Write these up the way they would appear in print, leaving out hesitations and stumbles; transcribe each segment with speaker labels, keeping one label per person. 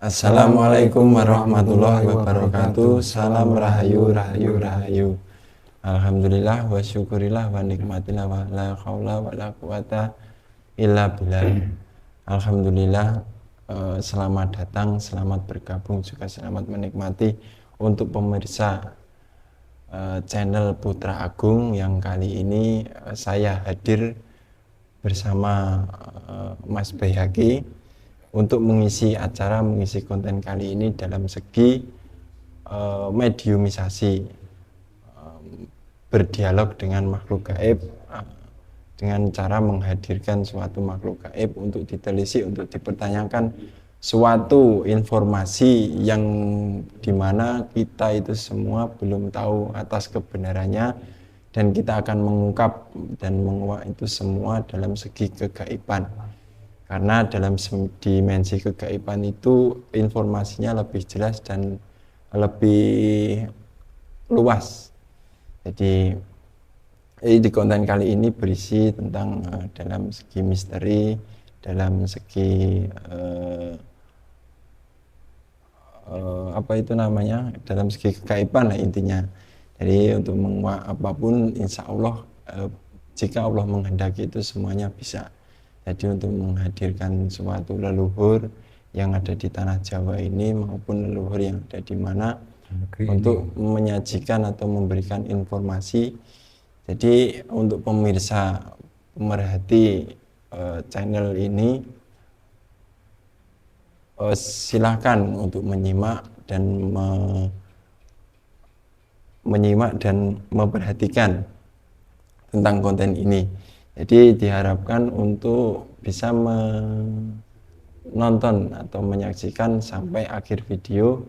Speaker 1: Assalamualaikum warahmatullahi wabarakatuh. Salam rahayu, rahayu, rahayu. Alhamdulillah wa syukurillah wa nikmatillah wa la haula wa la quwata illa billah. Alhamdulillah, selamat datang, selamat bergabung, juga selamat menikmati untuk pemirsa channel Putra Agung yang kali ini saya hadir bersama Mas Bayhaqi untuk mengisi konten kali ini dalam segi mediumisasi, berdialog dengan makhluk gaib, dengan cara menghadirkan suatu makhluk gaib untuk ditelisik, untuk dipertanyakan suatu informasi yang dimana kita itu semua belum tahu atas kebenarannya, dan kita akan mengungkap dan menguak itu semua dalam segi kegaiban. Karena dalam dimensi kegaiban itu informasinya lebih jelas dan lebih luas. Jadi di konten kali ini berisi tentang dalam segi misteri, dalam segi dalam segi kegaiban lah intinya. Jadi untuk menguak apapun, insya Allah jika Allah menghendaki itu semuanya bisa. Jadi untuk menghadirkan suatu leluhur yang ada di tanah Jawa ini maupun leluhur yang ada di mana untuk menyajikan atau memberikan informasi. Jadi untuk pemirsa pemerhati channel ini, silahkan untuk menyimak dan memperhatikan tentang konten ini. Jadi diharapkan untuk bisa menonton atau menyaksikan sampai akhir video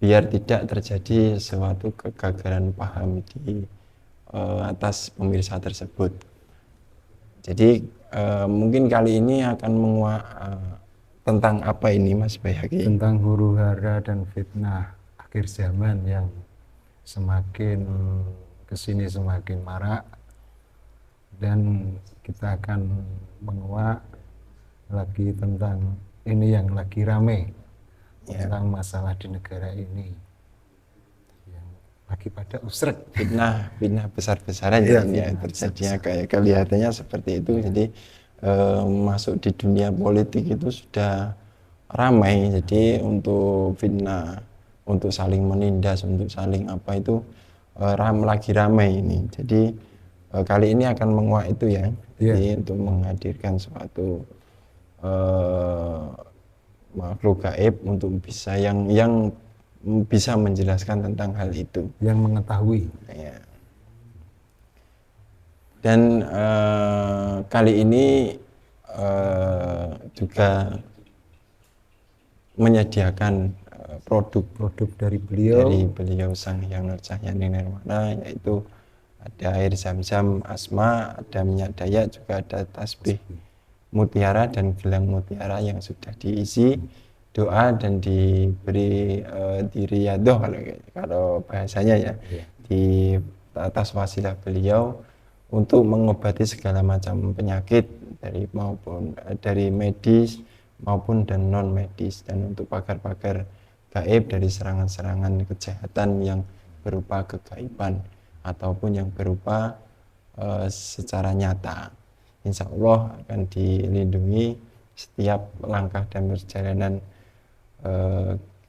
Speaker 1: biar tidak terjadi suatu kegagalan paham di atas pemirsa tersebut. Jadi mungkin kali ini akan menguak tentang apa ini, Mas Bayhaqi?
Speaker 2: Tentang huru hara dan fitnah akhir zaman yang semakin kesini semakin marak, dan kita akan menguak lagi tentang ini yang lagi rame ya, tentang masalah di negara ini yang lagi pada usrek,
Speaker 1: fitnah besar-besaran ya, yang terjadinya kayak kelihatannya seperti itu. Jadi masuk di dunia politik itu sudah ramai. Jadi untuk fitnah, untuk saling menindas, untuk saling apa itu lagi ramai ini. Jadi kali ini akan menguak itu ya. Jadi untuk menghadirkan suatu makhluk gaib untuk bisa yang bisa menjelaskan tentang hal itu,
Speaker 2: yang mengetahui
Speaker 1: ya. Dan kali ini juga menyediakan produk
Speaker 2: dari beliau
Speaker 1: Sang Hyang Nur Cahyani Nirwana, yaitu ada air zam-zam Asma, ada minyak dayak, juga ada tasbih mutiara dan gelang mutiara yang sudah diisi doa dan diberi diriyadoh kalau bahasanya ya, di atas wasilah beliau untuk mengobati segala macam penyakit dari medis maupun dan non medis, dan untuk pagar-pagar gaib dari serangan-serangan kejahatan yang berupa kegaiban ataupun yang berupa secara nyata. Insya Allah akan dilindungi setiap langkah dan perjalanan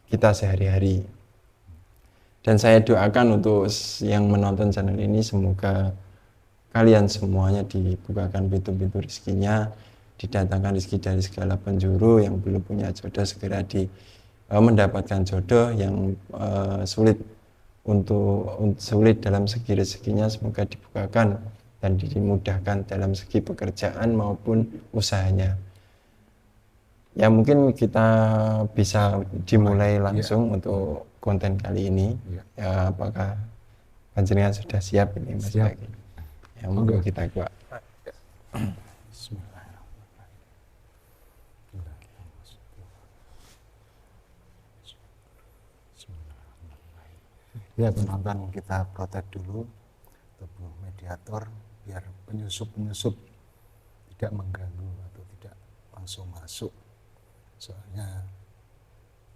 Speaker 1: kita sehari-hari. Dan saya doakan untuk yang menonton channel ini, semoga kalian semuanya dibukakan pintu-pintu rezekinya, didatangkan rezeki dari segala penjuru. Yang belum punya jodoh segera mendapatkan jodoh, yang sulit dalam segi rezekinya semoga dibukakan dan dimudahkan dalam segi pekerjaan maupun usahanya. Ya mungkin kita bisa dimulai langsung untuk konten kali ini. Ya, apakah panjenengan sudah siap ini, Mas Bayhaqi? Ya monggo kita buat.
Speaker 2: Ya, penonton kita protek dulu tubuh mediator biar penyusup tidak mengganggu atau tidak langsung masuk, soalnya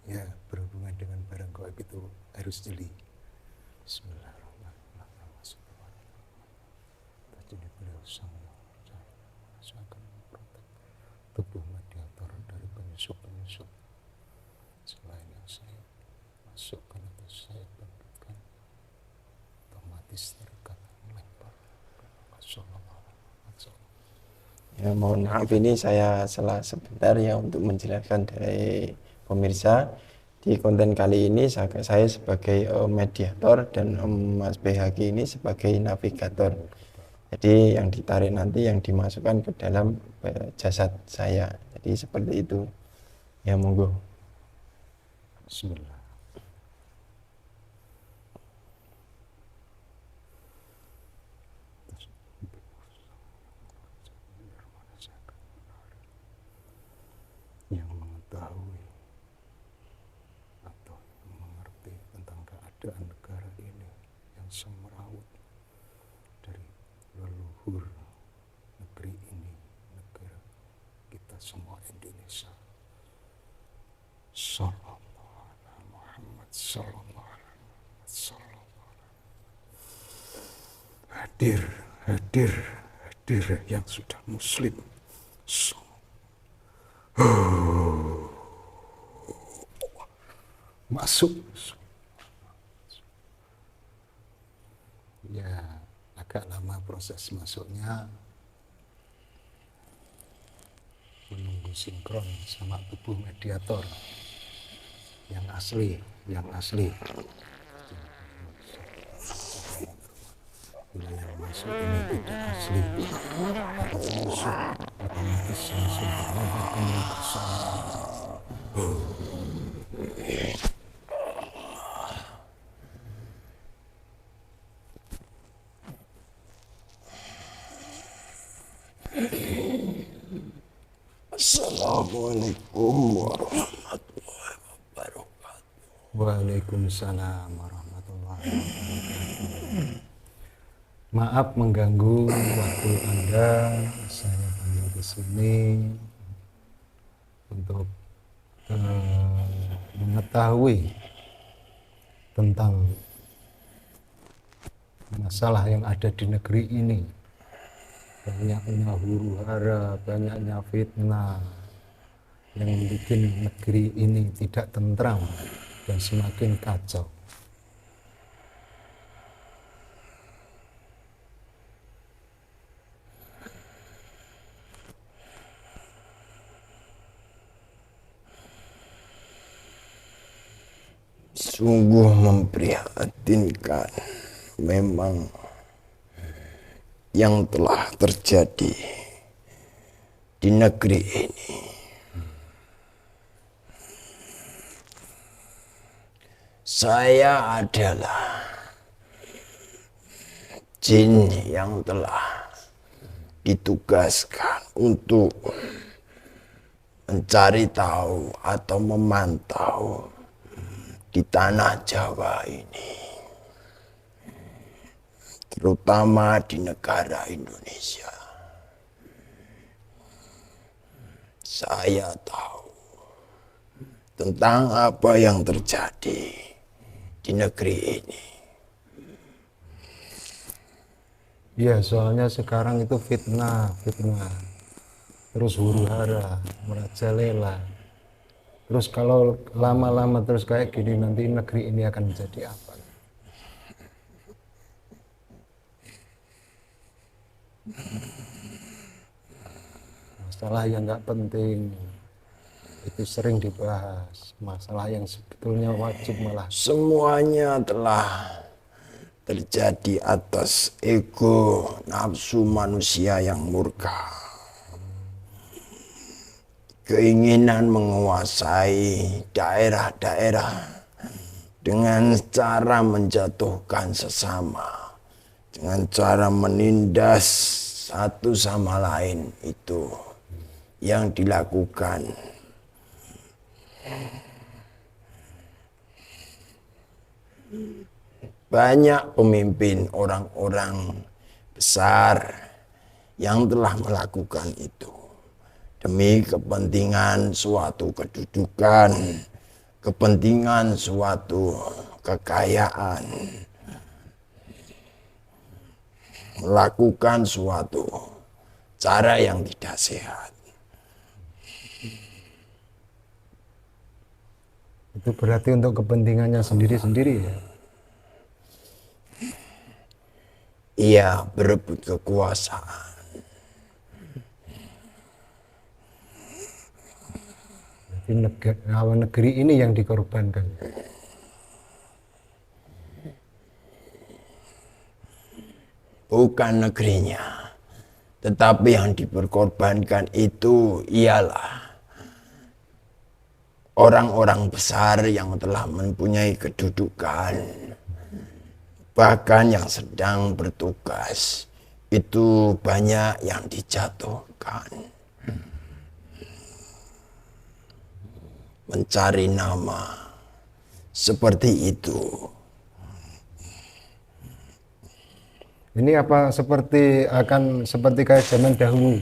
Speaker 2: ya berhubungan dengan barang gaib itu harus jeli. Bismillahirrahmanirrahim. Jadi beliau akan memprotek tubuh mediator dari penyusup-penyusup selain yang saya masukkan atau saya bangkitkan otomatis terikat melempar.
Speaker 1: Ya, mohon maaf ini saya salah sebentar ya untuk menjelaskan dari pemirsa. Di konten kali ini saya sebagai mediator dan Mas BHG ini sebagai navigator. Jadi yang ditarik nanti yang dimasukkan ke dalam jasad saya. Jadi seperti itu. Ya monggo.
Speaker 2: Bismillah. Yang mengetahui atau mengerti tentang keadaan negara ini yang semeraut dari leluhur negeri ini, negara kita semua Indonesia. Sallallahu alaihi Muhammad sallallahu alaihi wasallam. Hadir yang sudah muslim. Masuk. Ya, agak lama proses masuknya, menunggu sinkron sama tubuh mediator yang asli. Bila yang masuk ini tidak asli, musuh otomatis langsung berlomba bersama.
Speaker 1: Assalamualaikum warahmatullahi wabarakatuh.
Speaker 2: Waalaikumsalam warahmatullahi wabarakatuh. Maaf mengganggu waktu Anda, saya panggil ke sini untuk mengetahui tentang masalah yang ada di negeri ini. Banyaknya huru-hara, banyaknya fitnah yang bikin negeri ini tidak tentram dan semakin kacau.
Speaker 1: Sungguh memprihatinkan memang yang telah terjadi di negeri ini. Saya adalah jin yang telah ditugaskan untuk mencari tahu atau memantau di tanah Jawa ini, terutama di negara Indonesia. Saya tahu tentang apa yang terjadi di negeri ini.
Speaker 2: Ya, soalnya sekarang itu fitnah, terus huru-hara, merajalela. Terus kalau lama-lama terus kayak gini, nanti negeri ini akan menjadi apa? Masalah yang nggak penting itu sering dibahas. Masalah yang sebetulnya wajib malah
Speaker 1: Semuanya telah terjadi atas ego nafsu manusia yang murka. Keinginan menguasai daerah-daerah dengan cara menjatuhkan sesama, dengan cara menindas satu sama lain, itu yang dilakukan. Banyak pemimpin orang-orang besar yang telah melakukan itu demi kepentingan suatu kedudukan
Speaker 3: kepentingan suatu kekayaan, melakukan suatu cara yang tidak sehat.
Speaker 2: Itu berarti untuk kepentingannya sendiri-sendiri ya.
Speaker 3: Ia berebut kekuasaan.
Speaker 2: Berarti negeri ini yang dikorbankan.
Speaker 3: Bukan negerinya, tetapi yang diperkorbankan itu ialah orang-orang besar yang telah mempunyai kedudukan, bahkan yang sedang bertugas, itu banyak yang dijatuhkan. Mencari nama seperti itu.
Speaker 2: Ini apa akan seperti kayak zaman dahulu,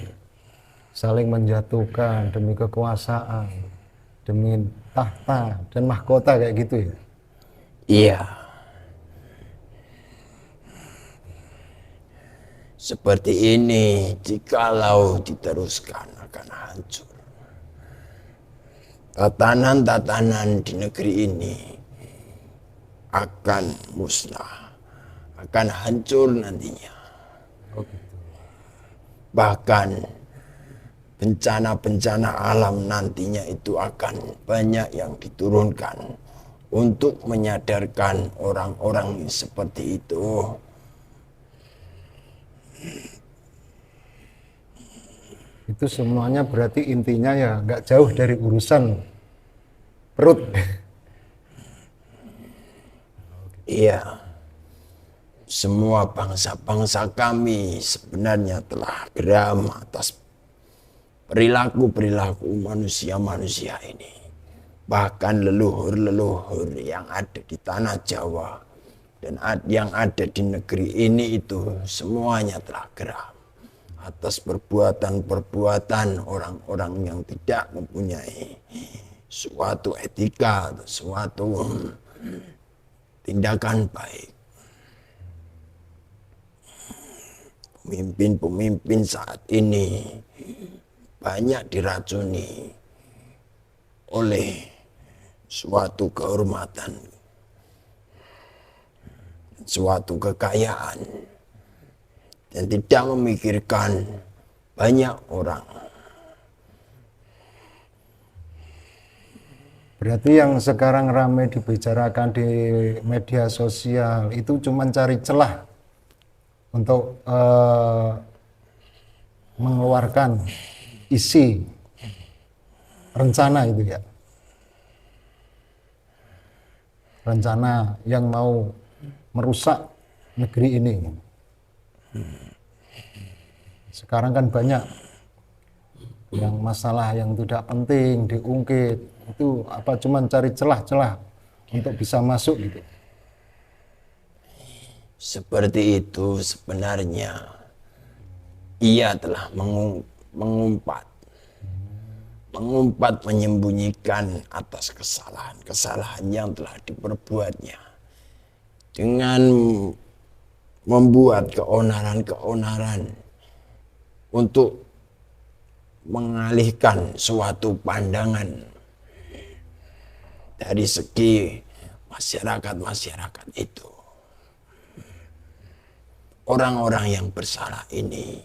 Speaker 2: saling menjatuhkan demi kekuasaan, demi tahta dan mahkota kayak gitu ya?
Speaker 3: Iya. Seperti ini jikalau diteruskan akan hancur. Tatanan-tatanan di negeri ini akan musnah, akan hancur nantinya. Bahkan bencana-bencana alam nantinya itu akan banyak yang diturunkan untuk menyadarkan orang-orang seperti itu.
Speaker 2: Itu semuanya berarti intinya ya nggak jauh dari urusan perut.
Speaker 3: Iya, semua bangsa-bangsa kami sebenarnya telah geram atas perilaku-perilaku manusia-manusia ini. Bahkan leluhur-leluhur yang ada di tanah Jawa dan yang ada di negeri ini itu semuanya telah geram atas perbuatan-perbuatan orang-orang yang tidak mempunyai suatu etika atau suatu tindakan baik. Pemimpin-pemimpin saat ini banyak diracuni oleh suatu kehormatan, suatu kekayaan, dan tidak memikirkan banyak orang.
Speaker 2: Berarti yang sekarang ramai dibicarakan di media sosial itu cuma cari celah untuk mengeluarkan isi rencana itu ya. Rencana yang mau merusak negeri ini. Sekarang kan banyak yang masalah yang tidak penting diungkit, itu apa cuman cari celah-celah untuk bisa masuk gitu.
Speaker 3: Seperti itu sebenarnya ia telah mengumpat menyembunyikan atas kesalahan yang telah diperbuatnya dengan membuat keonaran untuk mengalihkan suatu pandangan dari segi masyarakat itu. Orang-orang yang bersalah ini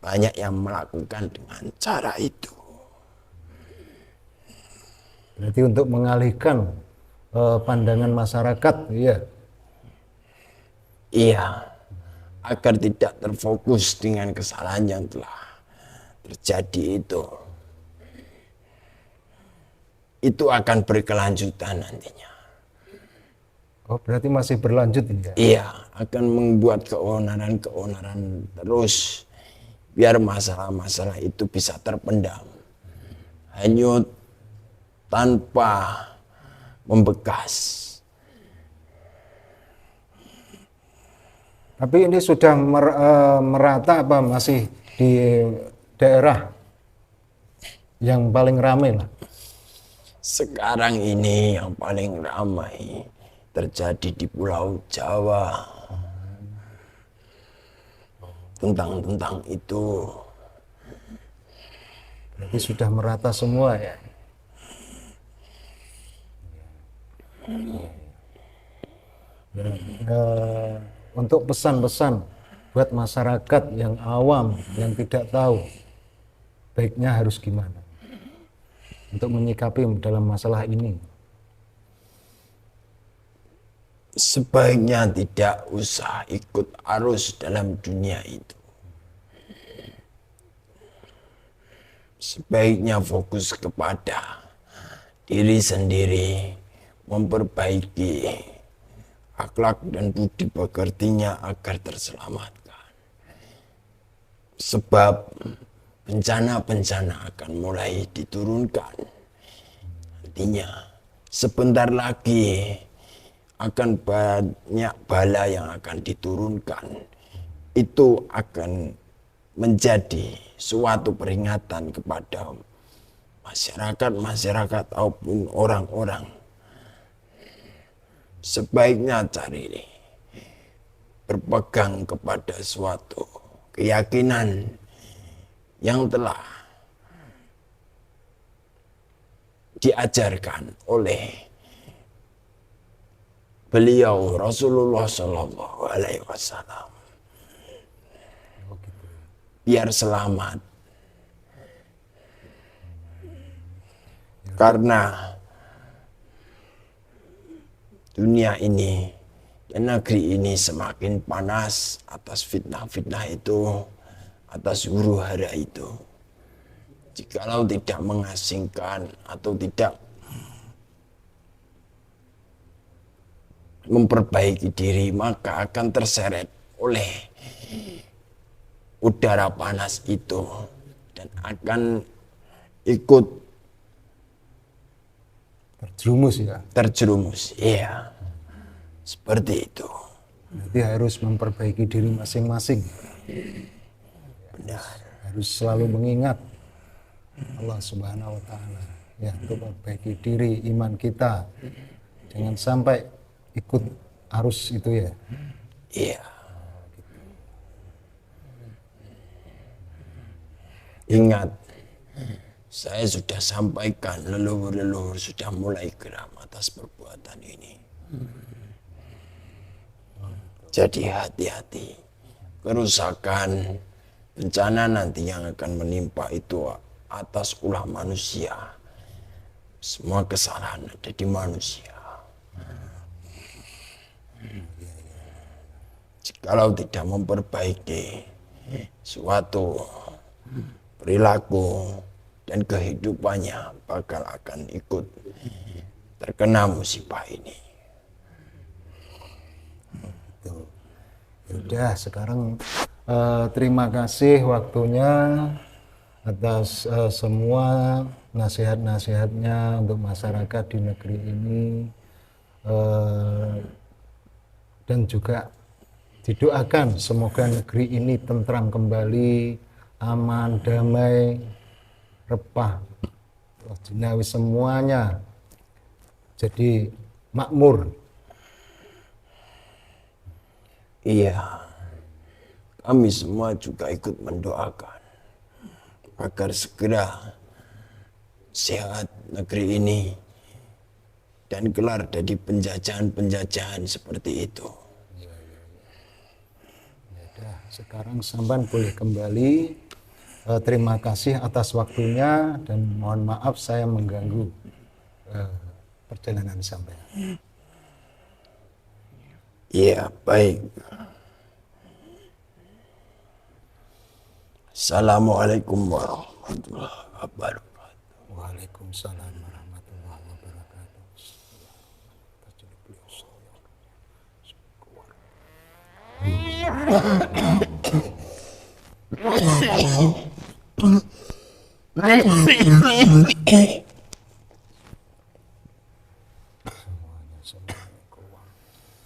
Speaker 3: banyak yang melakukan dengan cara itu.
Speaker 2: Berarti untuk mengalihkan pandangan masyarakat, ya.
Speaker 3: Iya, agar tidak terfokus dengan kesalahan yang telah terjadi itu. Itu akan berkelanjutan nantinya.
Speaker 2: Oh, berarti masih berlanjut ya?
Speaker 3: Iya, akan membuat keonaran terus biar masalah-masalah itu bisa terpendam. Hanyut tanpa membekas.
Speaker 2: Tapi ini sudah merata apa masih di daerah yang paling ramai lah?
Speaker 3: Sekarang ini yang paling ramai terjadi di Pulau Jawa. Tentang itu.
Speaker 2: Berarti sudah merata semua ya. Untuk pesan-pesan buat masyarakat yang awam, yang tidak tahu, baiknya harus gimana untuk menyikapi dalam masalah ini?
Speaker 3: Sebaiknya tidak usah ikut arus dalam dunia itu. Sebaiknya fokus kepada diri sendiri, memperbaiki akhlak dan budi pekertinya agar terselamatkan. Sebab bencana-bencana akan mulai diturunkan. Artinya sebentar lagi akan banyak bala yang akan diturunkan. Itu akan menjadi suatu peringatan kepada masyarakat ataupun orang-orang. Sebaiknya cari berpegang kepada suatu keyakinan yang telah diajarkan oleh beliau Rasulullah Shallallahu Alaihi Wasallam. Biar selamat. Karena dunia ini dan negeri ini semakin panas atas fitnah-fitnah itu, atas huru hara itu. Jikalau tidak mengasingkan atau tidak memperbaiki diri, maka akan terseret oleh udara panas itu dan akan ikut terjerumus. Iya, seperti itu.
Speaker 2: Berarti harus memperbaiki diri masing-masing.
Speaker 3: Benar.
Speaker 2: Harus selalu mengingat Allah Subhanahu Wa Taala ya, untuk memperbaiki diri iman kita. Jangan sampai ikut arus itu ya.
Speaker 3: Iya. Ingat, saya sudah sampaikan, leluhur-leluhur sudah mulai geram atas perbuatan ini. Jadi hati-hati, kerusakan, bencana nanti yang akan menimpa itu atas ulah manusia. Semua kesalahan ada di manusia. Jikalau tidak memperbaiki suatu perilaku dan kehidupannya, bakal akan ikut terkena musibah ini.
Speaker 2: Udah, sekarang terima kasih waktunya atas semua nasihat-nasihatnya untuk masyarakat di negeri ini, dan juga didoakan semoga negeri ini tentram kembali, aman, damai, repah, jinawi semuanya jadi makmur.
Speaker 3: Iya, kami semua juga ikut mendoakan agar segera sehat negeri ini dan kelar dari penjajahan-penjajahan seperti itu.
Speaker 2: Ya, sekarang sampan boleh kembali. Terima kasih atas waktunya dan mohon maaf saya mengganggu perjalanan sampai.
Speaker 3: Iya, baik. Assalamualaikum warahmatullahi wabarakatuh.
Speaker 2: Waalaikumsalam warahmatullahi wabarakatuh.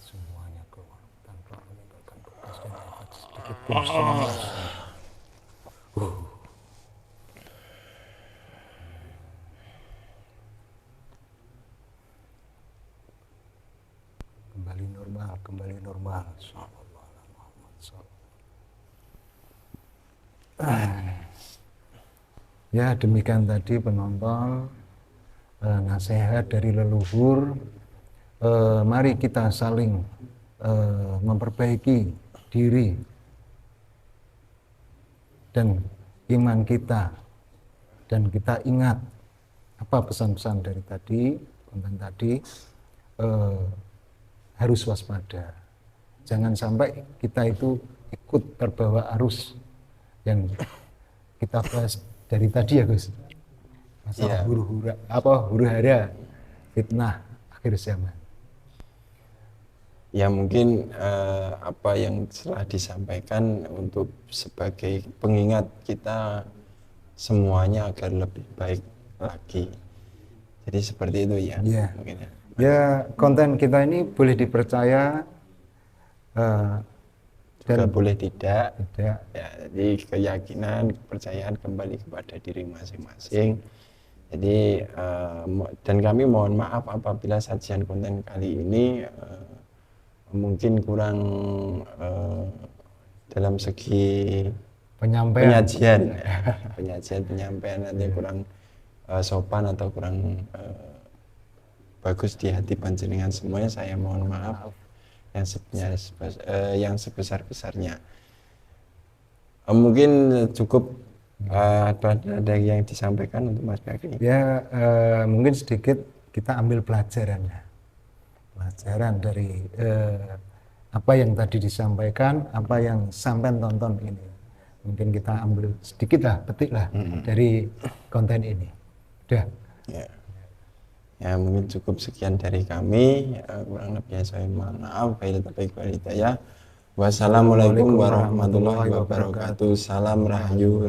Speaker 2: Semuanya keluar tanpa meninggalkan bekas dan efek sedikit pun semua. kembali normal. Sallallahu alaihi Muhammad. Ya, demikian tadi penonton nasihat dari leluhur. Mari kita saling memperbaiki diri dan iman kita, dan kita ingat apa pesan-pesan dari tadi, konten tadi, harus waspada. Jangan sampai kita itu ikut terbawa arus yang kita bahas dari tadi ya Gus, masalah huru-hara fitnah akhir zaman.
Speaker 1: Ya mungkin apa yang telah disampaikan untuk sebagai pengingat kita semuanya agar lebih baik lagi. Jadi seperti itu ya.
Speaker 2: Ya.
Speaker 1: Mungkin ya.
Speaker 2: Ya, konten kita ini boleh dipercaya
Speaker 1: Juga
Speaker 2: dan
Speaker 1: boleh tidak.
Speaker 2: tidak.
Speaker 1: Ya, jadi keyakinan, kepercayaan kembali kepada diri masing-masing. Jadi dan kami mohon maaf apabila sajian konten kali ini mungkin kurang dalam segi
Speaker 2: Penyampaian.
Speaker 1: penyampaian nanti kurang sopan atau kurang bagus di hati panjenengan semuanya. Saya mohon maaf yang sebesar-besarnya. Mungkin cukup ada yang disampaikan untuk Mas Bakri.
Speaker 2: Ya, mungkin sedikit kita ambil pelajaran dari apa yang tadi disampaikan, apa yang sampai tonton ini. Mungkin kita ambil sedikit lah, petik lah dari konten ini. Udah.
Speaker 1: Ya mungkin cukup sekian dari kami. Kurang lebihnya saya mohon maaf. Wassalamualaikum warahmatullahi wabarakatuh. Salam rahayu.